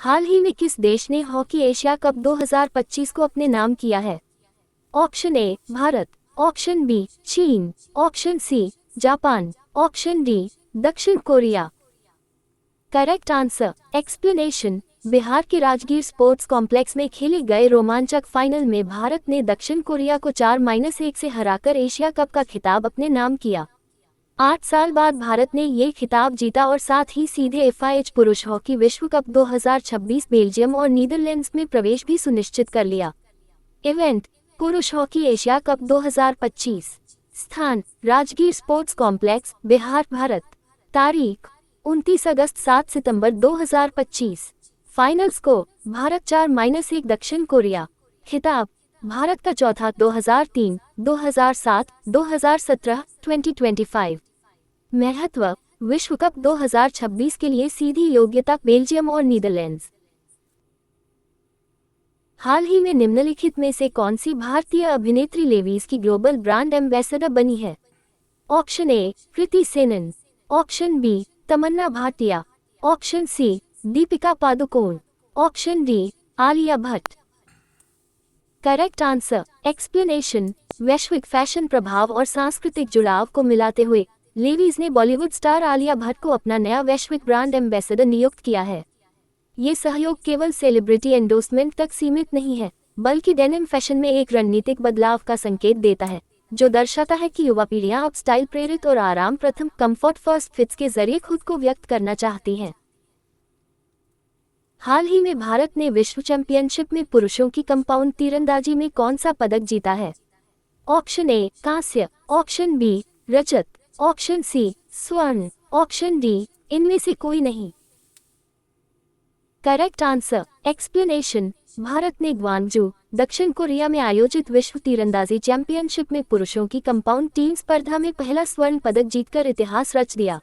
हाल ही में किस देश ने हॉकी एशिया कप 2025 को अपने नाम किया है? Option A Bharat, option B चीन, option C Japan, option D दक्षिण Korea. Correct answer explanation. Bihar के राजगीर स्पोर्ट्स कॉम्प्लेक्स में खेले गए रोमांचक फाइनल में भारत ने दक्षिण कोरिया को 4-1 से हराकर एशिया कप का खिताब अपने नाम किया। 8 साल बाद भारत ने ये खिताब जीता और साथ ही सीधे एफआईएच पुरुष हॉकी विश्व कप 2026 बेल्जियम और नीदरलैंड्स में प्रवेश भी सुनिश्चित कर लिया। इवेंट पुरुष हॉकी एशिया कप 2025। स्थान राजगीर स्पोर्ट्स कॉम्प्लेक्स, बिहार, भारत। तारीख 29 अगस्त 7 सितंबर 2025। फाइनल स्कोर भारत 4-1 दक्षिण कोरिया। खिताब भारत का चौथा 2003, 2007, 2017, 2025। महत्व विश्व कप 2026 के लिए सीधी योग्यता बेल्जियम और नीदरलैंड्स। हाल ही में निम्नलिखित में से कौन सी भारतीय अभिनेत्री लेवीज की ग्लोबल ब्रांड एम्बेसडर बनी है? Option A Kriti Sanon, option B Tamannaah Bhatia, option C Deepika Padukone, option D Alia Bhatt. Correct answer explanation. वैश्विक फैशन प्रभाव और सांस्कृतिक जुड़ाव को मिलाते हुए लेवीज ने बॉलीवुड स्टार आलिया भट्ट को अपना नया वैश्विक ब्रांड एम्बेसडर नियुक्त किया है। ये सहयोग केवल सेलिब्रिटी एंडोर्समेंट तक सीमित नहीं है, बल्कि डेनिम फैशन में एक रणनीतिक बदलाव का संकेत देता है, जो दर्शाता है कि युवा पीढ़ियां अब स्टाइल प्रेरित और आराम प्रथम कंफर्ट फर्स्ट फिट्स के जरिए खुद को व्यक्त करना चाहती हैं। हाल ही में भारत ने विश्व चैंपियनशिप में पुरुषों की कंपाउंड तीरंदाजी में कौन सा पदक जीता है? ऑप्शन ए कांस्य, ऑप्शन बी रजत, ऑप्शन सी स्वर्ण, ऑप्शन डी इनमें से कोई नहीं। Correct answer explanation. भारत ने ग्वांगजू, दक्षिण कोरिया में आयोजित विश्व तीरंदाजी चैंपियनशिप में पुरुषों की कंपाउंड टीम स्पर्धा में पहला स्वर्ण पदक जीतकर इतिहास रच दिया।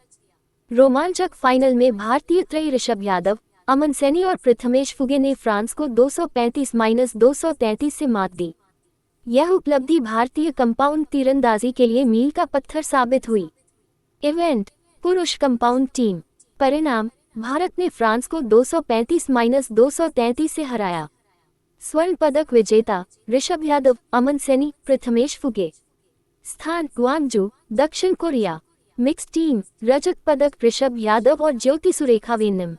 रोमांचक फाइनल में भारतीय त्रयी ऋषभ यादव, अमन सैनी और प्रथमेश फुगे ने फ्रांस को 235-233 से मात दी। यह उपलब्धि भारतीय कंपाउंड तीरंदाजी के लिए मील का पत्थर साबित हुई। इवेंट पुरुष कंपाउंड टीम। परिणाम भारत ने फ्रांस को 235-233 से हराया। स्वर्ण पदक विजेता ऋषभ यादव, अमन सैनी, प्रथमेश फुगे। स्थान ग्वांगजू, दक्षिण कोरिया। मिक्स टीम रजत पदक ऋषभ यादव और ज्योति सुरेखा वेन्नम।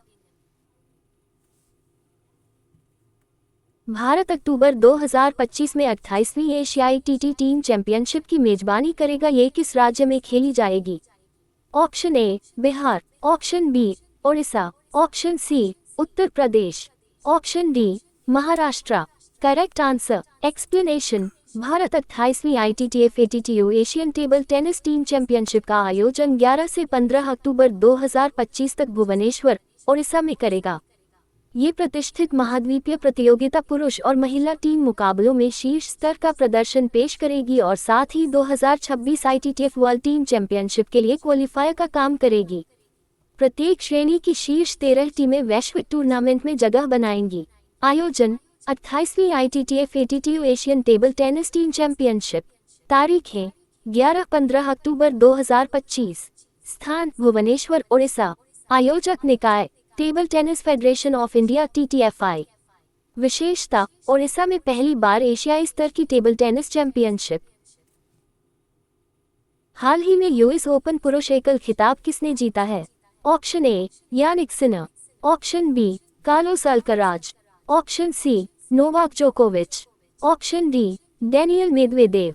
भारत अक्टूबर 2025 में 28वीं एशियाई टी टीम चैंपियनशिप की मेजबानी करेगा। ये किस राज्य में खेली जाएगी? Option A Bihar, option B Odisha, option C Uttar Pradesh, option D Maharashtra. Correct answer explanation. Bharat 28वीं ITTF ATTU Asian table tennis team championship का आयोजन 11 से 15 अक्टूबर 2025 तक भुवनेश्वर, ओडिशा में करेगा। ये प्रतिष्ठित महाद्वीपीय प्रतियोगिता पुरुष और महिला टीम मुकाबलों में शीर्ष स्तर का प्रदर्शन पेश करेगी और साथ ही 2026 आईटीटीएफ वर्ल्ड टीम चैंपियनशिप के लिए क्वालिफायर का काम करेगी। प्रत्येक श्रेणी की शीर्ष 13 टीमें वैश्विक टूर्नामेंट में जगह बनाएंगी। आयोजन 28वीं ITTF ATTU Asian table tennis team championship. तारीखें 11-15 अक्टूबर 2025। स्थान भुवनेश्वर, ओडिशा। आयोजक निकाय table tennis federation of India TTFI। विशेषता ओडिशा में पहली बार एशियाई स्तर की टेबल टेनिस चैंपियनशिप। हाल ही में यूएस ओपन पुरुष एकल खिताब किसने जीता है? Option A Jannik Sinner, option B Carlos Alcaraz, option C Novak जोकोविच, option D Daniil Medvedev.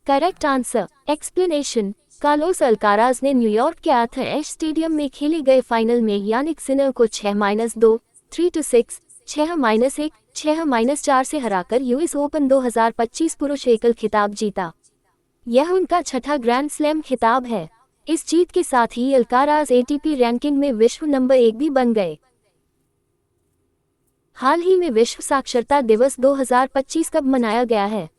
Correct answer explanation. Carlos Alcaraz ने न्यूयॉर्क के आर्थर एश स्टेडियम में खेले गए फाइनल में यानिक सिनर को 6-2, 3-6, 6-1, 6-4 से हराकर यूएस ओपन 2025 पुरुष एकल खिताब जीता। यह उनका छठा ग्रैंड स्लैम खिताब है। इस जीत के साथ ही अल्काराज एटीपी रैंकिंग में विश्व नंबर 1 भी बन गए। हाल ही में विश्व साक्षरता दिवस 2025 कब मनाया गया है?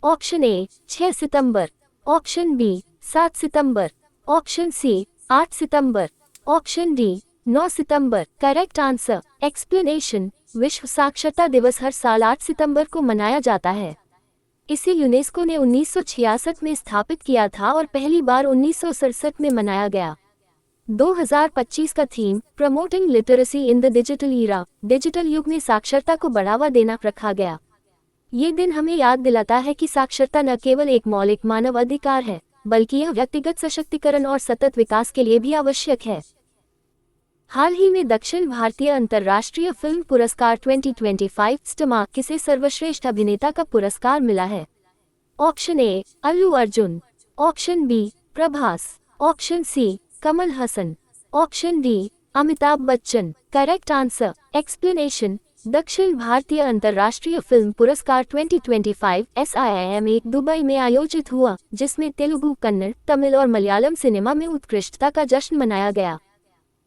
ऑप्शन ए 6 सितंबर, ऑप्शन बी 7 सितंबर, ऑप्शन सी 8 सितंबर, ऑप्शन डी 9 सितंबर। Correct answer explanation. विश्व साक्षरता दिवस हर साल 8 सितंबर को मनाया जाता है। इसे यूनेस्को ने 1966 में स्थापित किया था और पहली बार 1967 में मनाया गया। 2025 का theme promoting literacy in the digital era, digital युग में साक्षरता को बढ़ावा देना रखा गया। ये दिन हमें याद दिलाता है कि साक्षरता न केवल एक मौलिक मानव अधिकार है, बल्कि यह व्यक्तिगत सशक्तिकरण और सतत विकास के लिए भी आवश्यक है। हाल ही में दक्षिण भारतीय अंतर्राष्ट्रीय फिल्म पुरस्कार 2025 स्टमा किसे सर्वश्रेष्ठ अभिनेता का पुरस्कार मिला है। Option A Allu Arjun, option B Prabhas, option C Kamal Haasan, option D Amitabh Bachchan. Correct answer explanation. दक्षिण भारतीय अंतर्राष्ट्रीय फिल्म पुरस्कार 2025 SIIM एक दुबई में आयोजित हुआ, जिसमें तेलुगु, कन्नड़, तमिल और मलयालम सिनेमा में उत्कृष्टता का जश्न मनाया गया।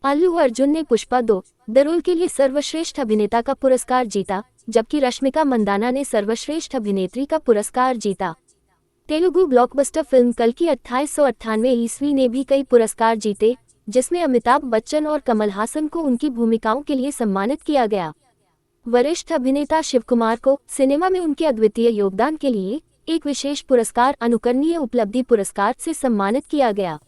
अल्लू अर्जुन ने पुष्पा 2 द रोल के लिए सर्वश्रेष्ठ अभिनेता का पुरस्कार जीता, जबकि रश्मिका मंदाना ने सर्वश्रेष्ठ अभिनेत्री का पुरस्कार जीता। तेलुगु ब्लॉकबस्टर फिल्म कल्कि 2898 ईस्वी ने भी कई पुरस्कार जीते, जिसमें अमिताभ बच्चन और कमल हासन को उनकी भूमिकाओं के लिए सम्मानित किया गया। वरिष्ठ अभिनेता शिवकुमार को सिनेमा में उनके अद्वितीय योगदान के लिए एक विशेष पुरस्कार अनुकरणीय उपलब्धि पुरस्कार से सम्मानित किया गया।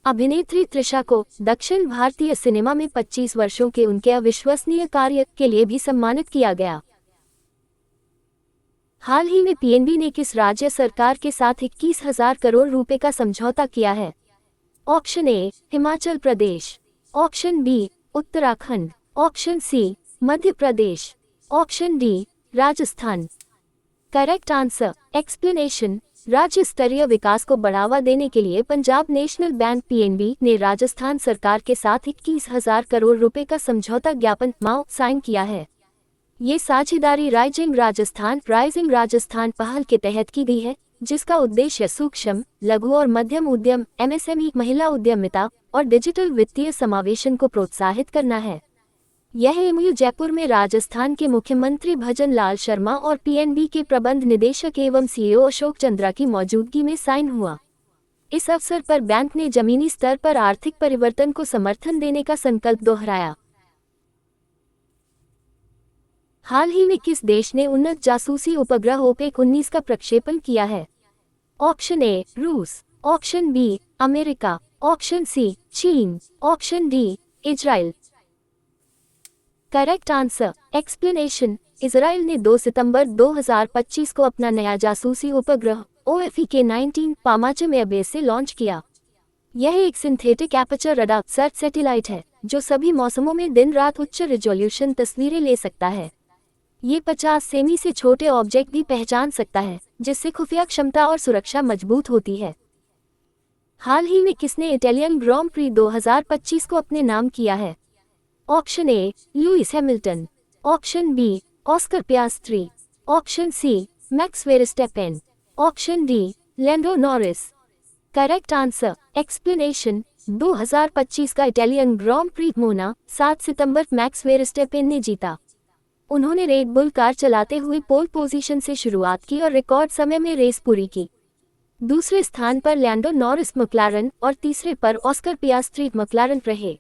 अभिनेत्री त्रिशा को दक्षिण भारतीय सिनेमा में 25 वर्षों के उनके अविश्वसनीय कार्य के लिए भी सम्मानित किया गया। हाल ही में पीएनबी ने किस राज्य सरकार के साथ 21,000 करोड़ रुपए का समझौता किया है। Option A Himachal Pradesh, option B Uttarakhand, option C Madhya Pradesh, option D Rajasthan. Correct answer explanation. राज्य स्तरीय विकास को बढ़ावा देने के लिए पंजाब नेशनल बैंक पीएनबी ने राजस्थान सरकार के साथ 21,000 करोड़ रुपए का समझौता ज्ञापन माओ साइन किया है। ये साझेदारी राइजिंग राजस्थान पहल के तहत की गई है, जिसका उद्देश्य सूक्ष्म, लघु और मध्यम उद्यम MSME, महिला उद्यमिता और डिजिटल वित्तीय समावेशन को प्रोत्साहित करना है। यह MOU जयपुर में राजस्थान के मुख्यमंत्री भजन लाल शर्मा और पीएनबी के प्रबंध निदेशक एवं CEO अशोक चंद्रा की मौजूदगी में साइन हुआ। इस अवसर पर बैंक ने जमीनी स्तर पर आर्थिक परिवर्तन को समर्थन देने का संकल्प दोहराया। हाल ही में किस देश ने उन्नत जासूसी उपग्रह OPEC-19 का प्रक्षेपण किया है। ऑप्शन ए रूस, option B America, option C चीन, option D Israel. Correct answer explanation. Israel ने 2 सितंबर 2025 को अपना नया जासूसी उपग्रह OFEK-19 पामाचम एयरबेस से लॉन्च किया। यह एक synthetic aperture radar search satellite है, जो सभी मौसमों में दिन रात उच्च रिजोल्यूशन तस्वीरें ले सकता है। ये 50 सेमी से छोटे ऑब्जेक्ट भी पहचान सकता है, जिससे खुफिया क्षमता और सुरक्षा मजबूत होती है। हाल ही में किसने इटालियन ग्रां प्री 2025 को अपने नाम किया है। Option A Lewis Hamilton, option B Oscar Piastri, option C Max Verstappen, option D Lando Norris. Correct answer explanation. 2025 का इटालियन ग्रां प्री मोना 7 सितंबर मैक्स वेरस्टेपेन ने जीता। उन्होंने रेड बुल कार चलाते हुए पोल पोजीशन से शुरुआत की और रिकॉर्ड समय में रेस पूरी की। दूसरे स्थान पर लैंडो नॉरिस मैक्लारेन और तीसरे पर ऑस्कर पियास्ट्री मैक्लारेन रहे।